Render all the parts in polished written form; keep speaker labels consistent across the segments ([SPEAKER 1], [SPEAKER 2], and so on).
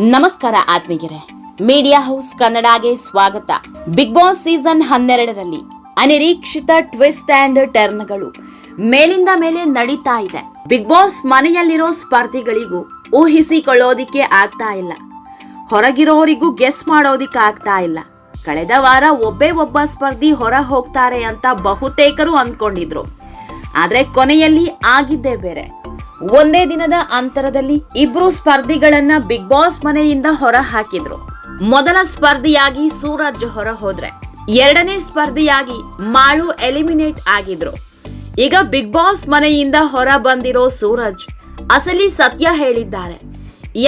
[SPEAKER 1] ನಮಸ್ಕಾರ ಆತ್ಮೀಯರೇ, media house ಕನ್ನಡಗೆ ಸ್ವಾಗತ. ಬಿಗ್ ಬಾಸ್ ಸೀಸನ್ 12ರಲ್ಲಿ ಅನಿರೀಕ್ಷಿತ ಟ್ವಿಸ್ಟ್ ಅಂಡ್ ಟರ್ನ್ಗಳು ಮೇಲಿಂದ ಮೇಲೆ ನಡೀತಾ ಇದೆ. ಬಿಗ್ ಬಾಸ್ ಮನೆಯಲ್ಲಿರೋ ಸ್ಪರ್ಧಿಗಳಿಗೂ ಊಹಿಸಿಕೊಳ್ಳೋದಿಕ್ಕೆ ಆಗ್ತಾ ಇಲ್ಲ, ಹೊರಗಿರೋರಿಗೂ ಗೆಸ್ ಮಾಡೋದಿಕ್ಕೆ ಆಗ್ತಾ ಇಲ್ಲ. ಕಳೆದ ವಾರ ಒಬ್ಬ ಸ್ಪರ್ಧಿ ಹೊರ ಹೋಗ್ತಾರೆ ಅಂತ ಬಹುತೇಕರು ಅಂದ್ಕೊಂಡಿದ್ರು. ಆದ್ರೆ ಕೊನೆಯಲ್ಲಿ ಆಗಿದ್ದೇ ಬೇರೆ. ಒಂದೇ ದಿನದ ಅಂತರದಲ್ಲಿ ಇಬ್ರು ಸ್ಪರ್ಧಿಗಳನ್ನ ಬಿಗ್ ಬಾಸ್ ಮನೆಯಿಂದ ಹೊರ ಹಾಕಿದ್ರು. ಮೊದಲ ಸ್ಪರ್ಧಿಯಾಗಿ ಸೂರಜ್ ಹೊರ ಹೋದ್ರೆ, ಎರಡನೇ ಸ್ಪರ್ಧಿಯಾಗಿ ಮಾಳು ಎಲಿಮಿನೇಟ್ ಆಗಿದ್ರು. ಈಗ ಬಿಗ್ ಬಾಸ್ ಮನೆಯಿಂದ ಹೊರ ಬಂದಿರೋ ಸೂರಜ್ ಅಸಲಿ ಸತ್ಯ ಹೇಳಿದ್ದಾರೆ.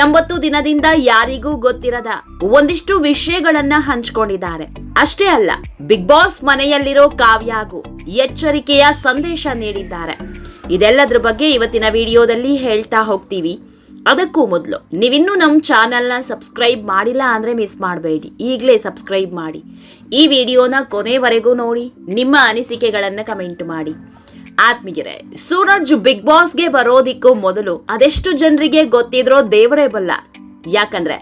[SPEAKER 1] 80 ದಿನದಿಂದ ಯಾರಿಗೂ ಗೊತ್ತಿರದ ಒಂದಿಷ್ಟು ವಿಷಯಗಳನ್ನ ಹಂಚಿಕೊಂಡಿದ್ದಾರೆ. ಅಷ್ಟೇ ಅಲ್ಲ, ಬಿಗ್ ಬಾಸ್ ಮನೆಯಲ್ಲಿರೋ ಕಾವ್ಯಾಗೂ ಎಚ್ಚರಿಕೆಯ ಸಂದೇಶ ನೀಡಿದ್ದಾರೆ. ಇದೆಲ್ಲದ್ರ ಬಗ್ಗೆ ಇವತ್ತಿನ ವಿಡಿಯೋದಲ್ಲಿ ಹೇಳ್ತಾ ಹೋಗ್ತೀವಿ. ಅದಕ್ಕೂ ಮೊದಲು ನೀವಿನ್ನೂ ನಮ್ಮ ಚಾನೆಲ್ನ ಸಬ್ಸ್ಕ್ರೈಬ್ ಮಾಡಿಲ್ಲ ಅಂದ್ರೆ ಮಿಸ್ ಮಾಡಬೇಡಿ, ಈಗಲೇ ಸಬ್ಸ್ಕ್ರೈಬ್ ಮಾಡಿ. ಈ ವಿಡಿಯೋನ ಕೊನೆವರೆಗೂ ನೋಡಿ, ನಿಮ್ಮ ಅನಿಸಿಕೆಗಳನ್ನು ಕಮೆಂಟ್ ಮಾಡಿ. ಆತ್ಮೀಯರೇ, ಸೂರಜ್ ಬಿಗ್ ಬಾಸ್ಗೆ ಬರೋದಿಕ್ಕೂ ಮೊದಲು ಅದೆಷ್ಟು ಜನರಿಗೆ ಗೊತ್ತಿದ್ರೋ ದೇವರೇ ಬಲ್ಲ. ಯಾಕಂದ್ರೆ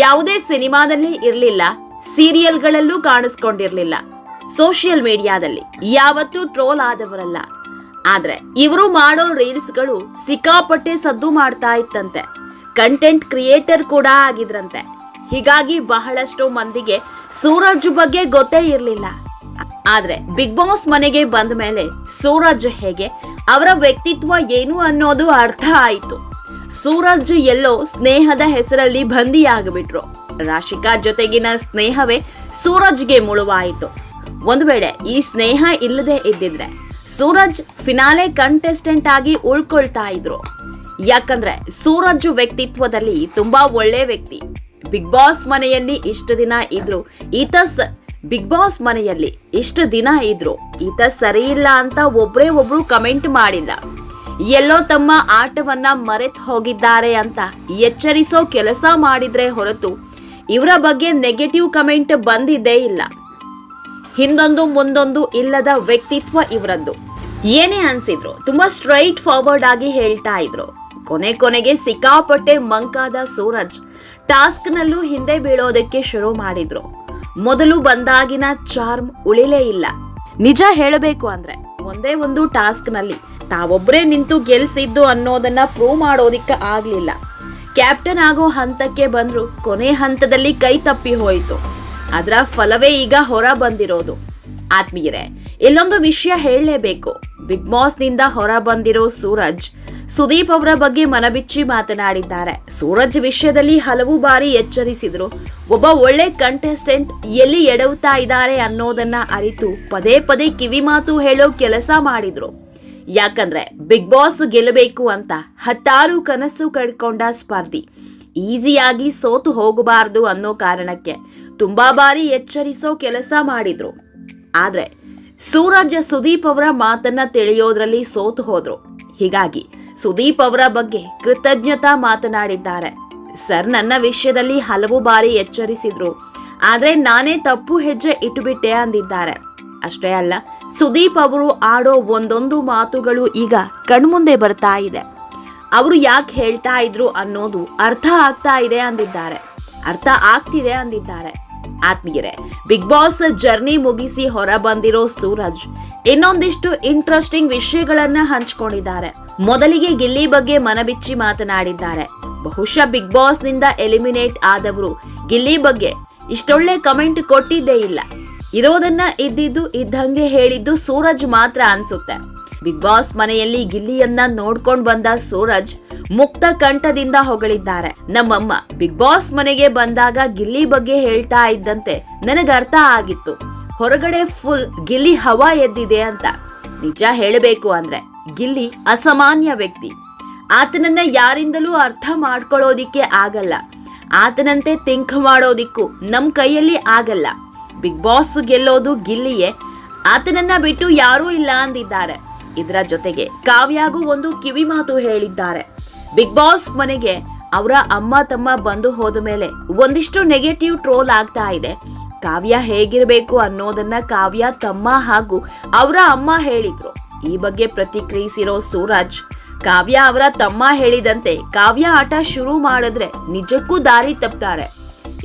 [SPEAKER 1] ಯಾವುದೇ ಸಿನಿಮಾದಲ್ಲಿ ಇರ್ಲಿಲ್ಲ, ಸೀರಿಯಲ್ಗಳಲ್ಲೂ ಕಾಣಿಸ್ಕೊಂಡಿರ್ಲಿಲ್ಲ, ಸೋಷಿಯಲ್ ಮೀಡಿಯಾದಲ್ಲಿ ಯಾವತ್ತೂ ಟ್ರೋಲ್ ಆದವರಲ್ಲ. ಆದ್ರೆ ಇವರು ಮಾಡೋ ರೀಲ್ಸ್ಗಳು ಸಿಕ್ಕಾಪಟ್ಟೆ ಸದ್ದು ಮಾಡ್ತಾ ಇತ್ತಂತೆ. ಕಂಟೆಂಟ್ ಕ್ರಿಯೇಟರ್ ಕೂಡ ಆಗಿದ್ರಂತೆ. ಹೀಗಾಗಿ ಬಹಳಷ್ಟು ಮಂದಿಗೆ ಸೂರಜ್ ಬಗ್ಗೆ ಗೊತ್ತೇ ಇರಲಿಲ್ಲ. ಆದ್ರೆ ಬಿಗ್ ಬಾಸ್ ಮನೆಗೆ ಬಂದ ಮೇಲೆ ಸೂರಜ್ ಹೇಗೆ, ಅವರ ವ್ಯಕ್ತಿತ್ವ ಏನು ಅನ್ನೋದು ಅರ್ಥ ಆಯಿತು. ಸೂರಜ್ ಎಲ್ಲೋ ಸ್ನೇಹದ ಹೆಸರಲ್ಲಿ ಬಂದಿಯಾಗ್ಬಿಟ್ರು. ರಾಶಿಕಾ ಜೊತೆಗಿನ ಸ್ನೇಹವೇ ಸೂರಜ್ಗೆ ಮುಳುವಾಯಿತು. ಒಂದು ವೇಳೆ ಈ ಸ್ನೇಹ ಇಲ್ಲದೆ ಇದ್ದಿದ್ರೆ ಸೂರಜ್ ಫಿನಾಲೆ ಕಂಟೆಸ್ಟೆಂಟ್ ಆಗಿ ಉಳ್ಕೊಳ್ತಾ ಇದ್ರು. ಯಾಕಂದ್ರೆ ಸೂರಜ್ ವ್ಯಕ್ತಿತ್ವದಲ್ಲಿ ತುಂಬಾ ಒಳ್ಳೆ ವ್ಯಕ್ತಿ. ಬಿಗ್ ಬಾಸ್ ಮನೆಯಲ್ಲಿ ಇಷ್ಟು ದಿನ ಇದ್ರು, ಈತ ಸರಿ ಇಲ್ಲ ಅಂತ ಒಬ್ರು ಕಮೆಂಟ್ ಮಾಡಿಲ್ಲ. ಎಲ್ಲೋ ತಮ್ಮ ಆಟವನ್ನ ಮರೆತು ಹೋಗಿದ್ದಾರೆ ಅಂತ ಎಚ್ಚರಿಸೋ ಕೆಲಸ ಮಾಡಿದ್ರೆ ಹೊರತು ಇವರ ಬಗ್ಗೆ ನೆಗೆಟಿವ್ ಕಮೆಂಟ್ ಬಂದಿದ್ದೇ ಇಲ್ಲ. ಹಿಂದೊಂದು ಮುಂದೊಂದು ಇಲ್ಲದ ವ್ಯಕ್ತಿತ್ವ ಇವರದ್ದು. ಏನೇ ಅನ್ಸಿದ್ರು ತುಂಬಾ ಸ್ಟ್ರೈಟ್ ಫಾರ್ವರ್ಡ್ ಆಗಿ ಹೇಳ್ತಾ ಇದ್ರು. ಕೊನೆಗೆ ಸಿಕ್ಕಾಪಟ್ಟೆ ಮಂಕಾದ ಸೂರಜ್ ಟಾಸ್ಕ್ ನಲ್ಲೂ ಹಿಂದೆ ಬೀಳೋದಕ್ಕೆ ಶುರು ಮಾಡಿದ್ರು. ಮೊದಲು ಬಂದಾಗಿನ ಚಾರ್ಮ್ ಉಳಿಲೇ ಇಲ್ಲ. ನಿಜ ಹೇಳಬೇಕು ಅಂದ್ರೆ ಒಂದೇ ಒಂದು ಟಾಸ್ಕ್ ನಲ್ಲಿ ತಾವೊಬ್ಬರೇ ನಿಂತು ಗೆಲ್ಸಿದ್ದು ಅನ್ನೋದನ್ನ ಪ್ರೂವ್ ಮಾಡೋದಿಕ್ಕೆ ಆಗ್ಲಿಲ್ಲ. ಕ್ಯಾಪ್ಟನ್ ಆಗೋ ಹಂತಕ್ಕೆ ಬಂದ್ರು, ಕೊನೆ ಹಂತದಲ್ಲಿ ಕೈ ತಪ್ಪಿ ಹೋಯಿತು. ಅದರ ಫಲವೇ ಈಗ ಹೊರ ಬಂದಿರೋದು. ಆತ್ಮೀಯರೇ, ಇಲ್ಲೊಂದು ವಿಷಯ ಹೇಳಲೇಬೇಕು. ಬಿಗ್ ಬಾಸ್ ನಿಂದ ಹೊರ ಬಂದಿರೋ ಸೂರಜ್ ಸುದೀಪ್ ಅವರ ಬಗ್ಗೆ ಮನಬಿಚ್ಚಿ ಮಾತನಾಡಿದ್ದಾರೆ. ಸೂರಜ್ ವಿಷಯದಲ್ಲಿ ಹಲವು ಬಾರಿ ಎಚ್ಚರಿಸಿದ್ರು. ಒಬ್ಬ ಒಳ್ಳೆ ಕಂಟೆಸ್ಟೆಂಟ್ ಎಲ್ಲಿ ಎಡವುತ್ತಾ ಇದ್ದಾರೆ ಅನ್ನೋದನ್ನ ಅರಿತು ಪದೇ ಕಿವಿ ಮಾತು ಹೇಳೋ ಕೆಲಸ ಮಾಡಿದ್ರು. ಯಾಕಂದ್ರೆ ಬಿಗ್ ಬಾಸ್ ಗೆಲ್ಲಬೇಕು ಅಂತ 10 ಕನಸು ಕಟ್ಕೊಂಡ ಸ್ಪರ್ಧಿ ಈಸಿಯಾಗಿ ಸೋತು ಹೋಗಬಾರದು ಅನ್ನೋ ಕಾರಣಕ್ಕೆ ತುಂಬಾ ಬಾರಿ ಎಚ್ಚರಿಸೋ ಕೆಲಸ ಮಾಡಿದ್ರು. ಆದ್ರೆ ಸೂರಜ್ ಸುದೀಪ್ ಅವರ ಮಾತನ್ನ ತಿಳಿಯೋದ್ರಲ್ಲಿ ಸೋತು ಹೋದ್ರು. ಹೀಗಾಗಿ ಸುದೀಪ್ ಅವರ ಬಗ್ಗೆ ಕೃತಜ್ಞತಾ ಮಾತನಾಡಿದ್ದಾರೆ. ಸರ್, ನನ್ನ ವಿಷಯದಲ್ಲಿ ಹಲವು ಬಾರಿ ಎಚ್ಚರಿಸಿದ್ರು, ಆದ್ರೆ ನಾನೇ ತಪ್ಪು ಹೆಜ್ಜೆ ಇಟ್ಟುಬಿಟ್ಟೆ ಅಂದಿದ್ದಾರೆ. ಅಷ್ಟೇ ಅಲ್ಲ, ಸುದೀಪ್ ಅವರು ಆಡೋ ಒಂದೊಂದು ಮಾತುಗಳು ಈಗ ಕಣ್ಮುಂದೆ ಬರ್ತಾ ಇದೆ. ಅವರು ಯಾಕೆ ಹೇಳ್ತಾ ಇದ್ರು ಅನ್ನೋದು ಅರ್ಥ ಆಗ್ತಿದೆ ಅಂದಿದ್ದಾರೆ. ಆತ್ಮೀಯರೇ, ಬಿಗ್ ಬಾಸ್ ಜರ್ನಿ ಮುಗಿಸಿ ಹೊರ ಬಂದಿರೋ ಸೂರಜ್ ಇನ್ನೊಂದಿಷ್ಟು ಇಂಟ್ರೆಸ್ಟಿಂಗ್ ವಿಷಯಗಳನ್ನ ಹಂಚಿಕೊಂಡಿದ್ದಾರೆ. ಮೊದಲಿಗೆ ಗಿಲ್ಲಿ ಬಗ್ಗೆ ಮನಬಿಚ್ಚಿ ಮಾತನಾಡಿದ್ದಾರೆ. ಬಹುಶಃ ಬಿಗ್ ಬಾಸ್ ನಿಂದ ಎಲಿಮಿನೇಟ್ ಆದವರು ಗಿಲ್ಲಿ ಬಗ್ಗೆ ಇಷ್ಟೊಳ್ಳೆ ಕಮೆಂಟ್ ಕೊಟ್ಟಿದ್ದೇ ಇಲ್ಲ. ಇರೋದನ್ನ ಇದ್ದಂಗೆ ಹೇಳಿದ್ದು ಸೂರಜ್ ಮಾತ್ರ ಅನ್ಸುತ್ತೆ. ಬಿಗ್ ಬಾಸ್ ಮನೆಯಲ್ಲಿ ಗಿಲ್ಲಿಯನ್ನ ನೋಡ್ಕೊಂಡ್ ಬಂದ ಸೂರಜ್ ಮುಕ್ತ ಕಂಠದಿಂದ ಹೊಗಳಿದ್ದಾರೆ. ನಮ್ಮಮ್ಮ ಬಿಗ್ ಬಾಸ್ ಮನೆಗೆ ಬಂದಾಗ ಗಿಲ್ಲಿ ಬಗ್ಗೆ ಹೇಳ್ತಾ ಇದ್ದಂತೆ ನನಗರ್ಥ ಆಗಿತ್ತು, ಹೊರಗಡೆ ಫುಲ್ ಗಿಲ್ಲಿ ಹವಾ ಎದ್ದಿದೆ ಅಂತ. ನಿಜ ಹೇಳಬೇಕು ಅಂದ್ರೆ ಗಿಲ್ಲಿ ಅಸಾಮಾನ್ಯ ವ್ಯಕ್ತಿ. ಆತನನ್ನ ಯಾರಿಂದಲೂ ಅರ್ಥ ಮಾಡ್ಕೊಳ್ಳೋದಿಕ್ಕೆ ಆಗಲ್ಲ. ಆತನಂತೆ ಥಿಂಕ್ ಮಾಡೋದಿಕ್ಕೂ ನಮ್ ಕೈಯಲ್ಲಿ ಆಗಲ್ಲ. ಬಿಗ್ ಬಾಸ್ ಗೆಲ್ಲೋದು ಗಿಲ್ಲಿಯೇ, ಆತನನ್ನ ಬಿಟ್ಟು ಯಾರೂ ಇಲ್ಲ ಅಂದಿದ್ದಾರೆ. ಇದರ ಜೊತೆಗೆ ಕಾವ್ಯಾಗೂ ಒಂದು ಕಿವಿ ಮಾತು ಹೇಳಿದ್ದಾರೆ. ಬಿಗ್ ಬಾಸ್ ಮನೆಗೆ ಅವರ ಅಮ್ಮ ತಮ್ಮ ಬಂದು ಹೋದ ಮೇಲೆ ಒಂದಿಷ್ಟು ನೆಗೆಟಿವ್ ಟ್ರೋಲ್ ಆಗ್ತಾ ಇದೆ. ಕಾವ್ಯ ಹೇಗಿರಬೇಕು ಅನ್ನೋದನ್ನ ಕಾವ್ಯ ತಮ್ಮ ಹಾಗೂ ಅವರ ಅಮ್ಮ ಹೇಳಿದ್ರು. ಈ ಬಗ್ಗೆ ಪ್ರತಿಕ್ರಿಯಿಸಿರೋ ಸೂರಜ್, ಕಾವ್ಯ ಅವರ ತಮ್ಮ ಹೇಳಿದಂತೆ ಕಾವ್ಯ ಆಟ ಶುರು ಮಾಡಿದ್ರೆ ನಿಜಕ್ಕೂ ದಾರಿ ತಪ್ತಾರೆ.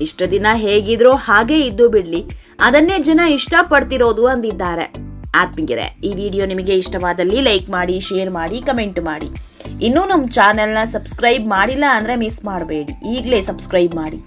[SPEAKER 1] ಇಷ್ಟು ದಿನ ಹೇಗಿದ್ರೋ ಹಾಗೆ ಇದ್ದು ಬಿಡ್ಲಿ, ಅದನ್ನೇ ಜನ ಇಷ್ಟಪಡ್ತಿರೋದು ಅಂದಿದ್ದಾರೆ. ಆತ್ಮೀಯರೇ, ಈ ವಿಡಿಯೋ ನಿಮಗೆ ಇಷ್ಟವಾದಲ್ಲಿ ಲೈಕ್ ಮಾಡಿ, ಶೇರ್ ಮಾಡಿ, ಕಮೆಂಟ್ ಮಾಡಿ. ಇನ್ನೂ ನಮ್ಮ ಚಾನೆಲ್ನ ಸಬ್ಸ್ಕ್ರೈಬ್ ಮಾಡಿಲ್ಲ ಅಂದ್ರೆ ಮಿಸ್ ಮಾಡಬೇಡಿ, ಈಗಲೇ ಸಬ್ಸ್ಕ್ರೈಬ್ ಮಾಡಿ.